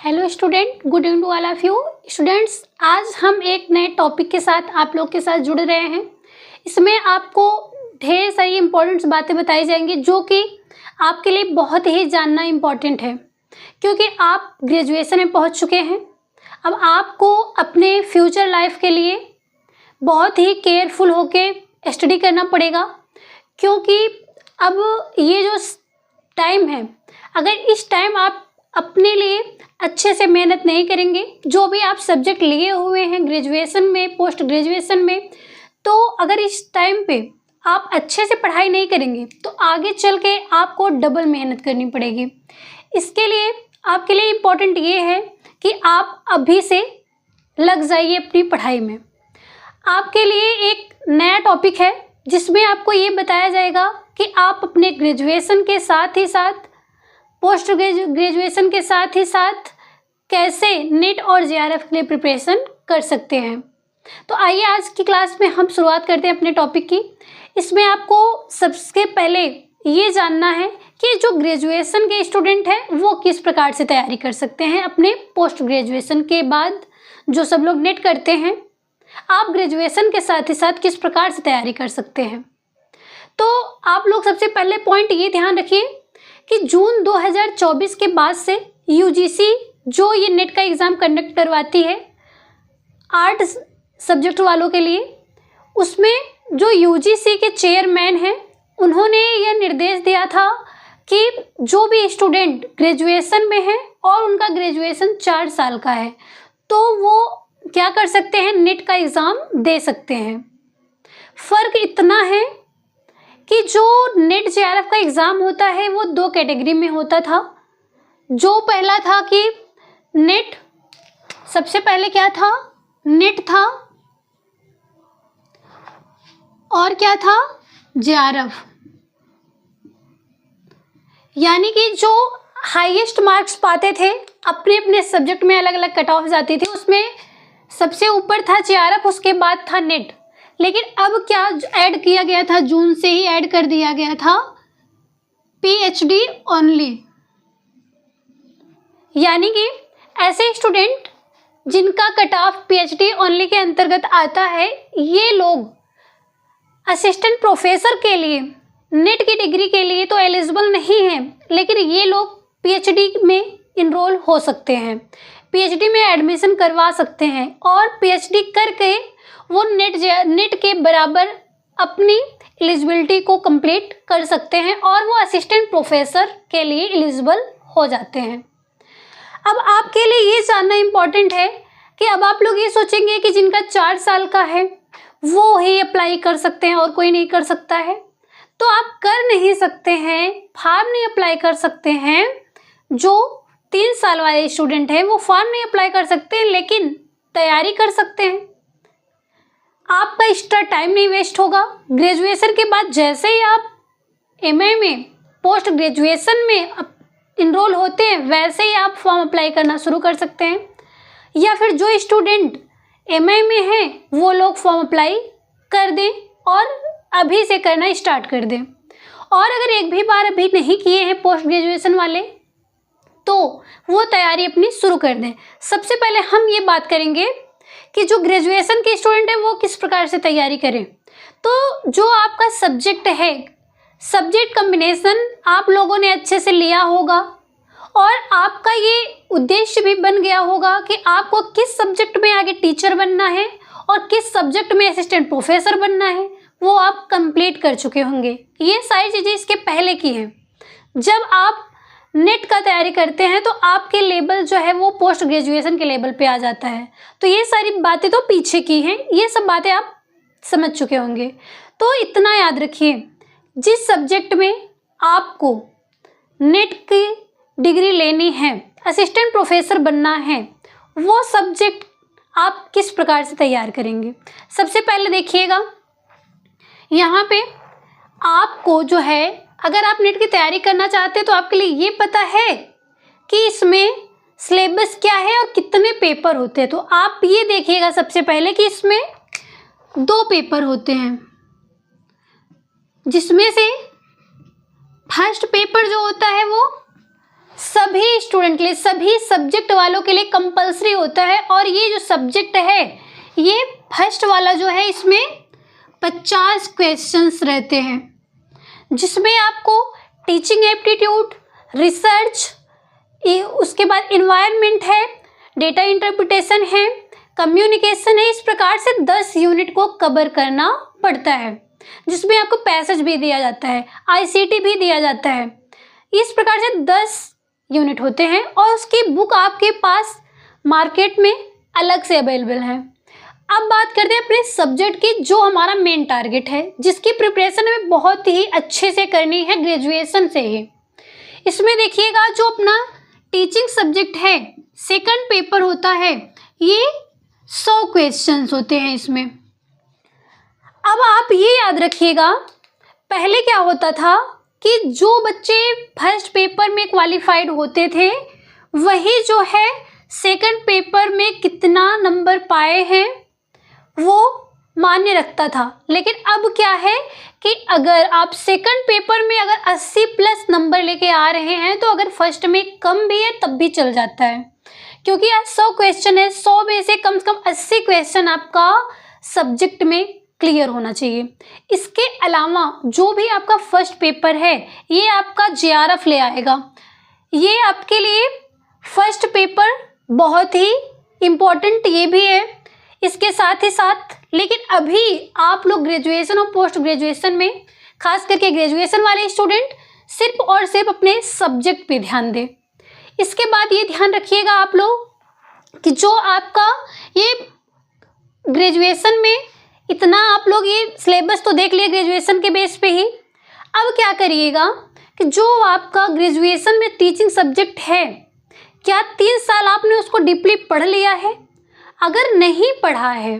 Hello student, good evening to all of you students. आज हम एक नए टॉपिक के साथ आप लोग के साथ जुड़ रहे हैं। इसमें आपको ढेर सारी इंपॉर्टेंट बातें बताई जाएंगी जो कि आपके लिए बहुत ही जानना इम्पॉर्टेंट है, क्योंकि आप ग्रेजुएशन में पहुंच चुके हैं। अब आपको अपने फ्यूचर लाइफ के लिए बहुत ही केयरफुल होके स्टडी करना पड़ेगा, क्योंकि अब ये जो टाइम है, अगर इस टाइम आप अपने लिए अच्छे से मेहनत नहीं करेंगे, जो भी आप सब्जेक्ट लिए हुए हैं ग्रेजुएशन में, पोस्ट ग्रेजुएशन में, तो अगर इस टाइम पे आप अच्छे से पढ़ाई नहीं करेंगे तो आगे चल के आपको डबल मेहनत करनी पड़ेगी। इसके लिए आपके लिए इम्पोर्टेंट ये है कि आप अभी से लग जाइए अपनी पढ़ाई में। आपके लिए एक नया टॉपिक है जिसमें आपको ये बताया जाएगा कि आप अपने ग्रेजुएशन के साथ ही साथ, पोस्ट ग्रेजुएशन के साथ ही साथ कैसे नेट और जेआरएफ के लिए प्रिपरेशन कर सकते हैं। तो आइए आज की क्लास में हम शुरुआत करते हैं अपने टॉपिक की। इसमें आपको सबसे पहले ये जानना है कि जो ग्रेजुएशन के स्टूडेंट हैं वो किस प्रकार से तैयारी कर सकते हैं अपने पोस्ट ग्रेजुएशन के बाद। जो सब लोग नेट करते हैं, आप ग्रेजुएशन के साथ ही साथ किस प्रकार से तैयारी कर सकते हैं। तो आप लोग सबसे पहले पॉइंट ये ध्यान रखिए कि जून 2024 के बाद से यूजीसी जो ये नेट का एग्ज़ाम कंडक्ट करवाती है आर्ट सब्जेक्ट वालों के लिए, उसमें जो यूजीसी के चेयरमैन हैं उन्होंने यह निर्देश दिया था कि जो भी स्टूडेंट ग्रेजुएशन में है और उनका ग्रेजुएशन 4 साल का है, तो वो क्या कर सकते हैं, नेट का एग्ज़ाम दे सकते हैं। फ़र्क इतना है कि जो नेट जेआरएफ का एग्ज़ाम होता है वो 2 कैटेगरी में होता था। जो पहला था कि नेट, सबसे पहले क्या था, नेट था और क्या था, जेआरएफ। यानी कि जो हाईएस्ट मार्क्स पाते थे अपने अपने सब्जेक्ट में, अलग अलग कट ऑफ जाती थी, उसमें सबसे ऊपर था जेआरएफ, उसके बाद था नेट। लेकिन अब क्या ऐड किया गया था, जून से ही ऐड कर दिया गया था पीएचडी ओनली। यानी कि ऐसे स्टूडेंट जिनका कट ऑफ पीएचडी ओनली के अंतर्गत आता है, ये लोग असिस्टेंट प्रोफेसर के लिए नेट की डिग्री के लिए तो एलिजिबल नहीं है, लेकिन ये लोग पीएचडी में इनरोल हो सकते हैं, पीएचडी में एडमिशन करवा सकते हैं और पीएचडी करके वो नेट के बराबर अपनी एलिजिबिलिटी को कंप्लीट कर सकते हैं और वो असिस्टेंट प्रोफेसर के लिए एलिजिबल हो जाते हैं। अब आपके लिए ये जानना इम्पॉर्टेंट है कि अब आप लोग ये सोचेंगे कि जिनका 4 साल का है वो ही अप्लाई कर सकते हैं और कोई नहीं कर सकता है, तो आप कर नहीं सकते हैं, फॉर्म नहीं अप्लाई कर सकते हैं। जो 3 साल वाले स्टूडेंट हैं वो फॉर्म नहीं अप्लाई कर सकते, लेकिन तैयारी कर सकते हैं। आपका एक्स्ट्रा टाइम नहीं वेस्ट होगा। ग्रेजुएशन के बाद जैसे ही आप एमए में, पोस्ट ग्रेजुएशन में इनरोल होते हैं, वैसे ही आप फॉर्म अप्लाई करना शुरू कर सकते हैं। या फिर जो स्टूडेंट एमए में हैं वो लोग फॉर्म अप्लाई कर दें और अभी से करना स्टार्ट कर दें। और अगर एक भी बार अभी नहीं किए हैं पोस्ट ग्रेजुएशन वाले, तो वो तैयारी अपनी शुरू कर दें। सबसे पहले हम ये बात करेंगे कि जो ग्रेजुएशन के स्टूडेंट है वो किस प्रकार से तैयारी करें। तो जो आपका सब्जेक्ट है, सब्जेक्ट कॉम्बिनेशन आप लोगों ने अच्छे से लिया होगा और आपका ये उद्देश्य भी बन गया होगा कि आपको किस सब्जेक्ट में आगे टीचर बनना है और किस सब्जेक्ट में असिस्टेंट प्रोफेसर बनना है, वो आप कंप्लीट कर चुके होंगे। ये सारी चीज़ें इसके पहले की हैं। जब आप नेट का तैयारी करते हैं तो आपके लेवल जो है वो पोस्ट ग्रेजुएशन के लेवल पे आ जाता है। तो ये सारी बातें तो पीछे की हैं, ये सब बातें आप समझ चुके होंगे। तो इतना याद रखिए, जिस सब्जेक्ट में आपको नेट की डिग्री लेनी है, असिस्टेंट प्रोफेसर बनना है, वो सब्जेक्ट आप किस प्रकार से तैयार करेंगे। सबसे पहले देखिएगा, यहाँ पे आपको जो है, अगर आप नेट की तैयारी करना चाहते हैं तो आपके लिए ये पता है कि इसमें सिलेबस क्या है और कितने पेपर होते हैं। तो आप ये देखिएगा सबसे पहले कि इसमें 2 पेपर होते हैं, जिसमें से फर्स्ट पेपर जो होता है वो सभी स्टूडेंट के लिए, सभी सब्जेक्ट वालों के लिए कंपलसरी होता है। और ये जो सब्जेक्ट है, ये फर्स्ट वाला जो है, इसमें 50 क्वेश्चंस रहते हैं, जिसमें आपको टीचिंग एप्टीट्यूड, रिसर्च, उसके बाद इन्वायरमेंट है, डेटा इंटरप्रिटेशन है, कम्युनिकेशन है, इस प्रकार से 10 यूनिट को कवर करना पड़ता है, जिसमें आपको पैसेज भी दिया जाता है, आईसीटी भी दिया जाता है। इस प्रकार से 10 यूनिट होते हैं और उसकी बुक आपके पास मार्केट में अलग से अवेलेबल है। अब बात करते हैं अपने सब्जेक्ट की, जो हमारा मेन टारगेट है, जिसकी प्रिपरेशन हमें बहुत ही अच्छे से करनी है ग्रेजुएशन से ही। इसमें देखिएगा, जो अपना टीचिंग सब्जेक्ट है, सेकंड पेपर होता है, ये 100 क्वेश्चंस होते हैं इसमें। अब आप ये याद रखिएगा, पहले क्या होता था कि जो बच्चे फर्स्ट पेपर में क्वालिफाइड होते थे, वही जो है सेकंड पेपर में कितना नंबर पाए हैं वो मान्य रखता था। लेकिन अब क्या है कि अगर आप सेकंड पेपर में अगर 80 प्लस नंबर लेके आ रहे हैं, तो अगर फर्स्ट में कम भी है तब भी चल जाता है, क्योंकि आज 100 क्वेश्चन है, 100 में से कम 80 क्वेश्चन आपका सब्जेक्ट में क्लियर होना चाहिए। इसके अलावा जो भी आपका फर्स्ट पेपर है, ये आपका जेआरएफ ले आएगा। ये आपके लिए फर्स्ट पेपर बहुत ही इम्पोर्टेंट ये भी है। इसके साथ ही साथ, लेकिन अभी आप लोग ग्रेजुएशन और पोस्ट ग्रेजुएशन में, खास करके ग्रेजुएशन वाले स्टूडेंट, सिर्फ और सिर्फ अपने सब्जेक्ट पे ध्यान दें। इसके बाद ये ध्यान रखिएगा आप लोग कि जो आपका ये ग्रेजुएशन में इतना आप लोग ये सिलेबस तो देख लिए ग्रेजुएशन के बेस पे ही। अब क्या करिएगा कि जो आपका ग्रेजुएशन में टीचिंग सब्जेक्ट है, क्या 3 साल आपने उसको डीपली पढ़ लिया है? अगर नहीं पढ़ा है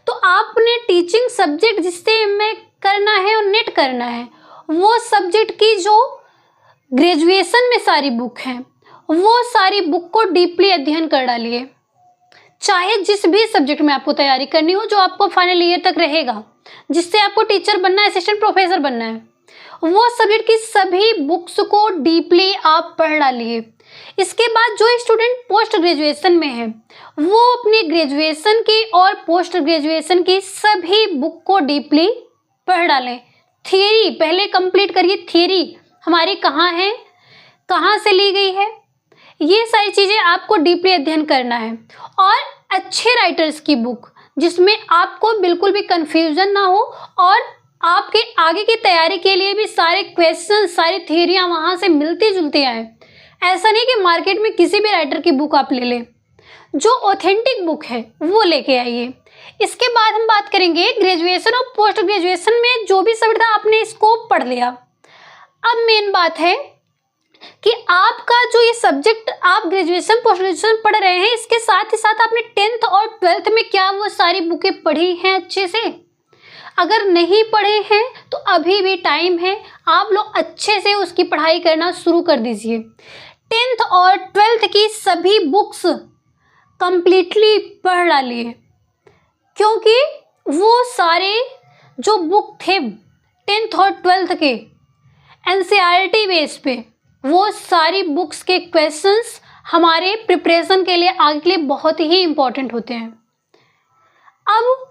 तो आपने टीचिंग सब्जेक्ट जिससे एमए करना है और नेट करना है, वो सब्जेक्ट की जो ग्रेजुएशन में सारी बुक हैं, वो सारी बुक को डीपली अध्ययन कर डालिए। चाहे जिस भी सब्जेक्ट में आपको तैयारी करनी हो, जो आपको फाइनल ईयर तक रहेगा, जिससे आपको टीचर बनना है, असिस्टेंट प्रोफेसर बनना है, वो सब्जेक्ट की सभी बुक्स को डीपली आप पढ़ डालिए। इसके बाद जो स्टूडेंट पोस्ट ग्रेजुएशन में है, वो अपने ग्रेजुएशन की और पोस्ट ग्रेजुएशन की सभी बुक को डीपली पढ़ डालें। थियरी पहले कंप्लीट करिए, थियरी हमारी कहाँ है, कहाँ से ली गई है, ये सारी चीज़ें आपको डीपली अध्ययन करना है। और अच्छे राइटर्स की बुक, जिसमें आपको बिल्कुल भी कंफ्यूजन ना हो और आपके आगे की तैयारी के लिए भी सारे क्वेश्चन, सारी थियरियाँ वहाँ से मिलती जुलती आए। ऐसा नहीं कि मार्केट में किसी भी राइटर की बुक आप ले लें, जो ऑथेंटिक बुक है वो लेके आइए। इसके बाद हम बात करेंगे ग्रेजुएशन और पोस्ट ग्रेजुएशन में जो भी सब्जेक्ट था आपने इसको पढ़ लिया। अब मेन बात है कि आपका जो ये सब्जेक्ट आप ग्रेजुएशन पोस्ट ग्रेजुएशन पढ़ रहे हैं, इसके साथ ही साथ आपने 10th और 12th में क्या वो सारी बुकें पढ़ी हैं अच्छे से? अगर नहीं पढ़े हैं तो अभी भी टाइम है, आप लोग अच्छे से उसकी पढ़ाई करना शुरू कर दीजिए। 10th और 12th की सभी बुक्स कंप्लीटली पढ़ डालिए, क्योंकि वो सारे जो बुक थे 10th और 12th के एनसीईआरटी बेस पे, वो सारी बुक्स के क्वेश्चंस हमारे प्रिपरेशन के लिए आगे के लिए बहुत ही इम्पोर्टेंट होते हैं। अब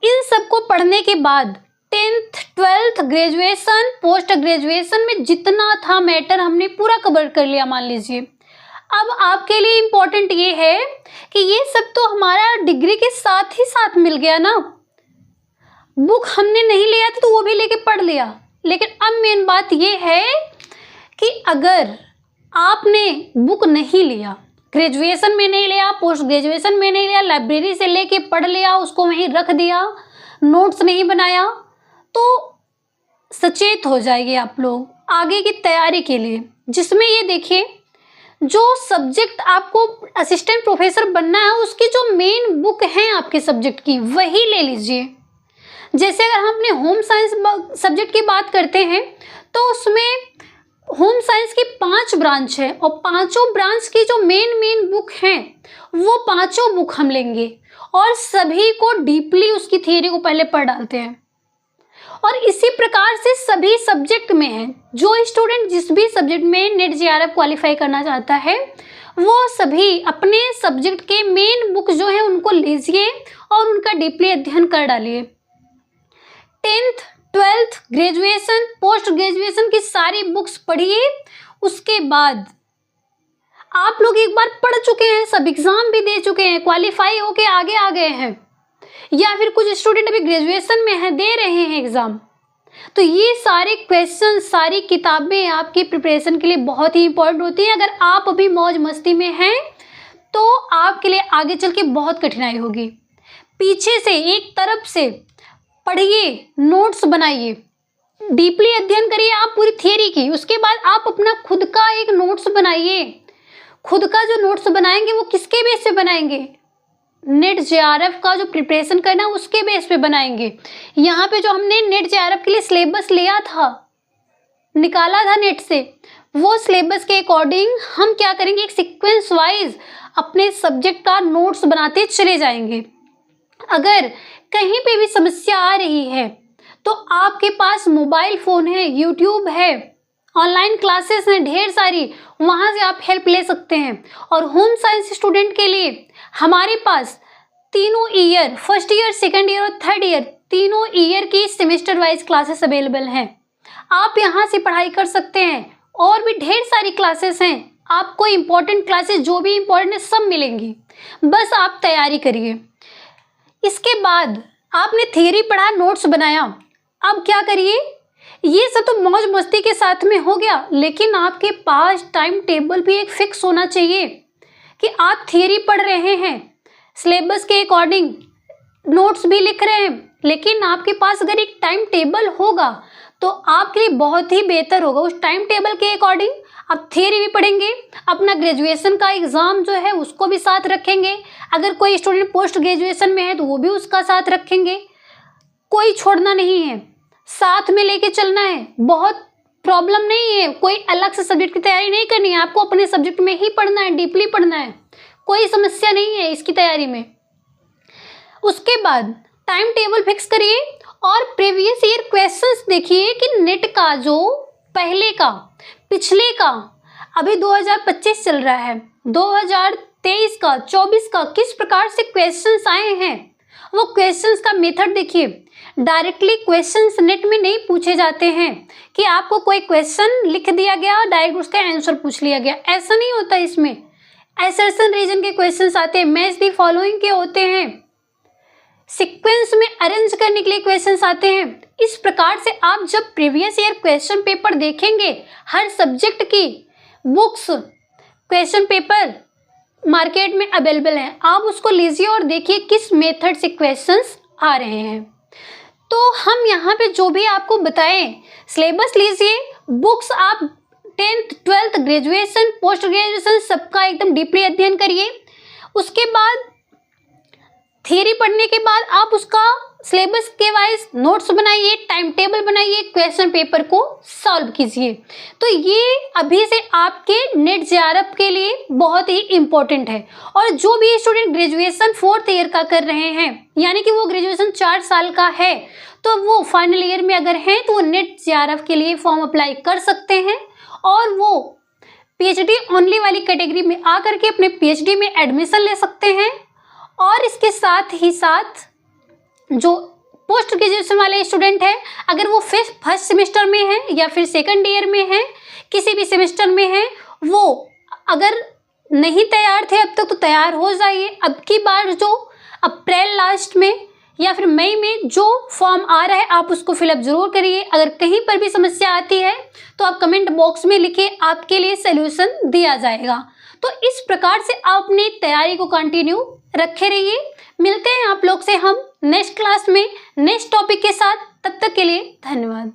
इन सबको पढ़ने के बाद 10th, 12th, graduation, post graduation में जितना था मैटर हमने पूरा कवर कर लिया मान लीजिए। अब आपके लिए इम्पोर्टेंट ये है कि ये सब तो हमारा डिग्री के साथ ही साथ मिल गया ना, बुक हमने नहीं लिया था तो वो भी लेके पढ़ लिया। लेकिन अब मेन बात ये है कि अगर आपने बुक नहीं लिया, ग्रेजुएशन में नहीं लिया, पोस्ट ग्रेजुएशन में नहीं लिया, लाइब्रेरी से लेके पढ़ लिया, उसको वहीं रख दिया, नोट्स नहीं बनाया, तो सचेत हो जाएंगे आप लोग आगे की तैयारी के लिए। जिसमें ये देखिए, जो सब्जेक्ट आपको असिस्टेंट प्रोफेसर बनना है, उसकी जो मेन बुक है आपके सब्जेक्ट की, वही ले लीजिए। जैसे अगर हम अपने होम साइंस सब्जेक्ट की बात करते हैं, तो उसमें होम साइंस की 5 ब्रांच है और पांचों ब्रांच की जो मेन बुक हैं, वो पांचों बुक हम लेंगे और सभी को डीपली उसकी थियरी को पहले पढ़ डालते हैं। और इसी प्रकार से सभी सब्जेक्ट में है। जो स्टूडेंट जिस भी सब्जेक्ट में नेट जेआरएफ क्वालिफाई करना चाहता है वो सभी अपने सब्जेक्ट के मेन बुक जो है उनको लीजिए और उनका डीपली अध्ययन कर डालिए। 10th 12th graduation post graduation की सारी बुक्स पढ़िए। उसके बाद आप लोग एक बार पढ़ चुके हैं, सब एग्जाम भी दे चुके हैं, क्वालिफाई होके आगे आ गए हैं, या फिर कुछ स्टूडेंट अभी ग्रेजुएशन में हैं, दे रहे हैं एग्जाम, तो ये सारे क्वेश्चन सारी किताबें आपकी प्रिपरेशन के लिए बहुत ही इंपॉर्टेंट होती हैं। अगर आप अभी मौज मस्ती में हैं तो आपके लिए आगे चल के बहुत कठिनाई होगी। पीछे से एक तरफ से पढ़िए, नोट्स बनाइए, डीपली अध्ययन करिए आप पूरी थियरी की। उसके बाद आप अपना खुद का एक नोट्स बनाइए। खुद का जो नोट्स बनाएंगे वो किसके बेस पे बनाएंगे? नेट जेआरएफ का जो प्रिपरेशन करना है उसके बेस पे बनाएंगे। यहाँ पे जो हमने नेट जेआरएफ के लिए सिलेबस लिया था, निकाला था नेट से, वो सिलेबस के अकॉर्डिंग हम क्या करेंगे, एक सीक्वेंस वाइज अपने सब्जेक्ट का नोट्स बनाते चले जाएंगे। अगर कहीं पे भी समस्या आ रही है तो आपके पास मोबाइल फ़ोन है, यूट्यूब है, ऑनलाइन क्लासेस हैं ढेर सारी, वहाँ से आप हेल्प ले सकते हैं। और होम साइंस स्टूडेंट के लिए हमारे पास तीनों year, first year, second year और थर्ड ईयर, तीनों ईयर की सेमेस्टर वाइज क्लासेस अवेलेबल हैं। आप यहाँ से पढ़ाई कर सकते हैं। और भी ढेर सारी क्लासेस हैं, आपको इम्पोर्टेंट क्लासेस जो भी इम्पोर्टेंट है सब मिलेंगी, बस आप तैयारी करिए। इसके बाद आपने थियरी पढ़ा, नोट्स बनाया, अब क्या करिए, ये सब तो मौज मस्ती के साथ में हो गया, लेकिन आपके पास टाइम टेबल भी एक फिक्स होना चाहिए कि आप थियरी पढ़ रहे हैं, सिलेबस के अकॉर्डिंग नोट्स भी लिख रहे हैं, लेकिन आपके पास अगर एक टाइम टेबल होगा तो आपके लिए बहुत ही बेहतर होगा। उस टाइम टेबल के अकॉर्डिंग आप थियरी भी पढ़ेंगे, अपना ग्रेजुएशन का एग्ज़ाम जो है उसको भी साथ रखेंगे, अगर कोई स्टूडेंट पोस्ट ग्रेजुएशन में है तो वो भी उसका साथ रखेंगे। कोई छोड़ना नहीं है, साथ में लेके चलना है। बहुत प्रॉब्लम नहीं है, कोई अलग से सब्जेक्ट की तैयारी नहीं करनी है, आपको अपने सब्जेक्ट में ही पढ़ना है, डीपली पढ़ना है, कोई समस्या नहीं है इसकी तैयारी में। उसके बाद टाइम टेबल फिक्स करिए और प्रीवियस ईयर क्वेश्चंस देखिए कि नेट का जो पहले का, पिछले का, अभी 2025 चल रहा है, 2023 का, 24 का किस प्रकार से क्वेश्चंस आए हैं, वो क्वेश्चंस का मेथड देखिए। डायरेक्टली क्वेश्चंस नेट में नहीं पूछे जाते हैं कि आपको कोई क्वेश्चन लिख दिया गया और डायरेक्ट उसका आंसर पूछ लिया गया, ऐसा नहीं होता। इसमें असर्शन रीजन के क्वेश्चंस आते हैं, मैच द फॉलोइंग के होते हैं, सीक्वेंस में अरेंज करने के लिए क्वेश्चंस आते हैं। इस प्रकार से आप जब प्रीवियस ईयर क्वेश्चन पेपर देखेंगे, हर सब्जेक्ट की बुक्स क्वेश्चन पेपर मार्केट में अवेलेबल है, आप उसको लीजिए और देखिए किस मेथड से क्वेश्चंस आ रहे हैं। तो हम यहाँ पे जो भी आपको बताएं, सिलेबस लीजिए, बुक्स आप 10th 12th graduation post graduation सबका एकदम डीपली अध्ययन करिए। उसके बाद थियरी पढ़ने के बाद आप उसका सिलेबस के वाइज नोट्स बनाइए, टाइम टेबल बनाइए, क्वेश्चन पेपर को सॉल्व कीजिए। तो ये अभी से आपके नेट जेआरएफ के लिए बहुत ही इम्पोर्टेंट है। और जो भी स्टूडेंट ग्रेजुएशन 4th ईयर का कर रहे हैं, यानी कि वो ग्रेजुएशन 4 साल का है, तो वो फाइनल ईयर में अगर हैं तो वो नेट जेआरएफ के लिए फॉर्म अप्लाई कर सकते हैं और वो पीएचडी ओनली वाली कैटेगरी में आकर के अपने पीएचडी में एडमिशन ले सकते हैं। और इसके साथ ही साथ जो पोस्ट ग्रेजुएशन वाले स्टूडेंट हैं, अगर वो फर्स्ट सेमेस्टर में हैं या फिर सेकंड ईयर में हैं, किसी भी सेमेस्टर में हैं, वो अगर नहीं तैयार थे अब तक तो तैयार हो जाइए। अब की बार जो अप्रैल लास्ट में या फिर मई में जो फॉर्म आ रहा है आप उसको फिलअप जरूर करिए। अगर कहीं पर भी समस्या आती है तो आप कमेंट बॉक्स में लिखिए, आपके लिए सल्यूशन दिया जाएगा। तो इस प्रकार से आप अपनी तैयारी को कंटिन्यू रखे रहिए। मिलते हैं आप लोग से हम नेक्स्ट क्लास में नेक्स्ट टॉपिक के साथ, तब तक के लिए धन्यवाद।